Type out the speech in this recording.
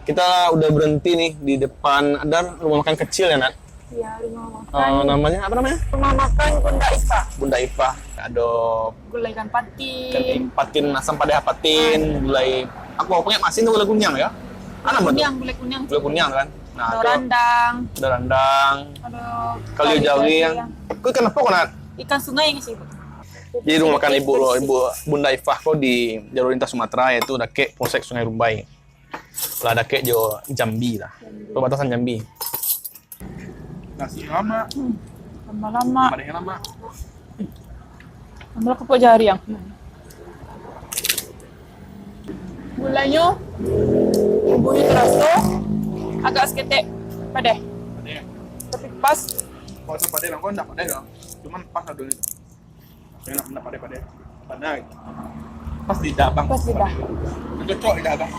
Kita udah berhenti nih di depan ada rumah makan kecil ya, Nat? Iya, rumah makan. Namanya apa namanya? Rumah makan Bunda Ipa. Bunda Ipa. Ada Gulai ikan patin. patin asam padeh patin, gulai aku pokoknya masin tuh gulai kunyang ya. Ada apa tuh? Gulai kunyang. Gulai kunyang kan. Nah, Ada itu rendang. ada rendang, Ada kali jawi yang kau kenapa kok, Nat? ikan sungai yang sih. Jadi rumah makan ibu Bunda Ifah kok di jalur lintas Sumatera yaitu Dake Polsek Sungai Rumbai. Lah Dake jo Jambi lah. Perbatasan Jambi. Nasi lama, Lama-lama. padahnya lama. Ambil ke jari yang. Gulanya bumbunya terasa, agak sedikit padeh. Padahnya. Tapi pas. Kalau sama padeh kau enggak padeh loh. Cuman pas ada itu. Enak padeh. Padahal pas lidah bang. Pas lidah. Cocok lidah bang.